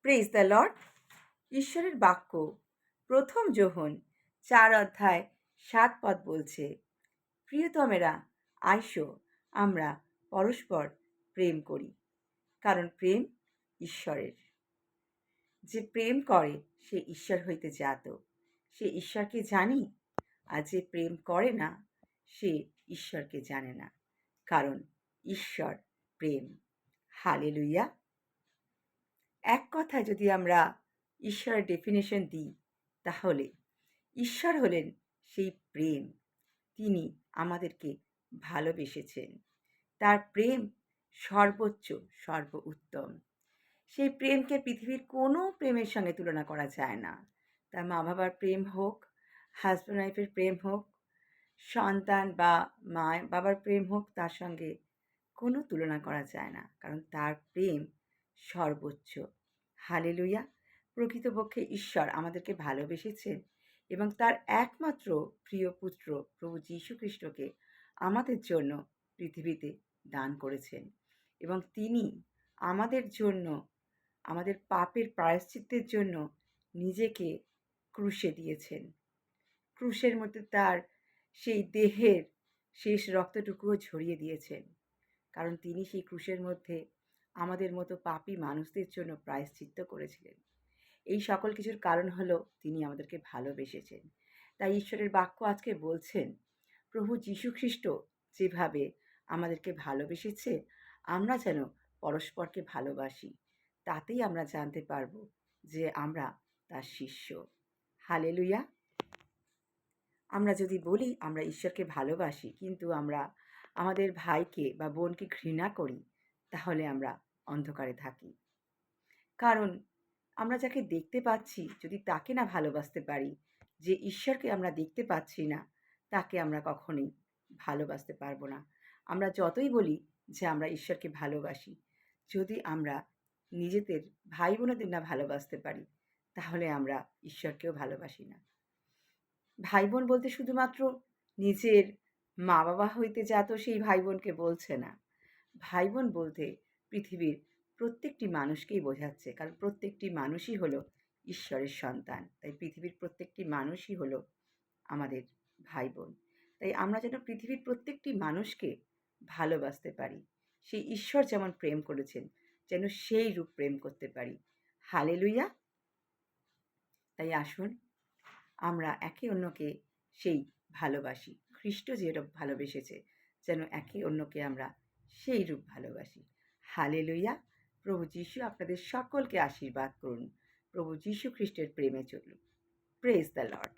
Praise the Lord. ঈশ্বরের বাক্য প্রথম যোহন 4 অধ্যায় 7 পদ বলছে, প্রিয়তমেরা, আইসো আমরা পরস্পর প্রেম করি, কারণ প্রেম ঈশ্বরের। যে প্রেম করে সে ঈশ্বর হইতে জাত, সে ঈশ্বরকে জানি। আর যে প্রেম করে না সে ঈশ্বরকে জানে না, কারণ ঈশ্বর প্রেম। হালেলুয়া। এক কথায় যদি আমরা ঈশ্বরের ডেফিনেশন দিই, তাহলে ঈশ্বর হলেন সেই প্রেম। তিনি আমাদেরকে ভালোবেসেছেন। তার প্রেম সর্বোচ্চ, সর্ব উত্তম। সেই প্রেমকে পৃথিবীর কোনো প্রেমের সঙ্গে তুলনা করা যায় না। তার মা বাবার প্রেম হোক, হাজব্যান্ড ওয়াইফের প্রেম হোক, সন্তান বা মা বাবার প্রেম হোক, তার সঙ্গে কোনো তুলনা করা যায় না, কারণ তার প্রেম সর্বোচ্চ। হালেলুয়া। প্রকৃতপক্ষে ঈশ্বর আমাদেরকে ভালোবেসেছেন এবং তার একমাত্র প্রিয় পুত্র প্রভু যীশু খ্রিস্টকে আমাদের জন্য পৃথিবীতে দান করেছেন এবং তিনি আমাদের জন্য, আমাদের পাপের প্রায়শ্চিত্তের জন্য নিজেকে ক্রুশে দিয়েছেন। ক্রুশের মধ্যে তার সেই দেহের শেষ রক্তটুকুও ঝরিয়ে দিয়েছেন, কারণ তিনি সেই ক্রুশের মধ্যে আমাদের মতো পাপী মানুষদের জন্য প্রায়শ্চিত্ত করেছিলেন। এই সকল কিছুর কারণ হলো তিনি আমাদেরকে ভালোবেসেছেন। তাই ঈশ্বরের বাক্য আজকে বলছেন, প্রভু যীশু খ্রিস্ট যেভাবে আমাদেরকে ভালোবেসেছে, আমরা যেন পরস্পরকে ভালোবাসি। তাতেই আমরা জানতে পারব যে আমরা তার শিষ্য। হালেলুয়া। আমরা যদি বলি আমরা ঈশ্বরকে ভালোবাসি, কিন্তু আমরা আমাদের ভাইকে বা বোনকে ঘৃণা করি, তাহলে আমরা অন্ধকারে থাকি। কারণ আমরা যাকে দেখতে পাচ্ছি, যদি তাকে না ভালোবাসতে পারি, যে ঈশ্বরকে আমরা দেখতে পাচ্ছি না, তাকে আমরা কখনোই ভালোবাসতে পারবো না। আমরা যতই বলি যে আমরা ঈশ্বরকে ভালোবাসি, যদি আমরা নিজেদের ভাই বোনেদের না ভালোবাসতে পারি, তাহলে আমরা ঈশ্বরকেও ভালোবাসি না। ভাই বোন বলতে শুধুমাত্র নিজের মা বাবা হইতে জাত সেই ভাই বোনকে বলছে না। ভাই বোন বলতে পৃথিবীর প্রত্যেকটি মানুষকেই বোঝাচ্ছে, কারণ প্রত্যেকটি মানুষই হলো ঈশ্বরের সন্তান। তাই পৃথিবীর প্রত্যেকটি মানুষই হলো আমাদের ভাই বোন। তাই আমরা যেন পৃথিবীর প্রত্যেকটি মানুষকে ভালোবাসতে পারি। সেই ঈশ্বর যেমন প্রেম করেছেন, যেন সেই রূপ প্রেম করতে পারি। হালেলুয়া। তাই আসুন আমরা একে অন্যকে সেই ভালোবাসি। খ্রিস্ট যেরূপ ভালোবেসেছে, যেন একে অন্যকে আমরা সেই রূপ ভালোবাসি। হালেলুয়া। প্রভু যীশু আপনাদের সকলকে আশীর্বাদ করুন। প্রভু যীশু খ্রিস্টের প্রেমে চলুন। Praise the Lord.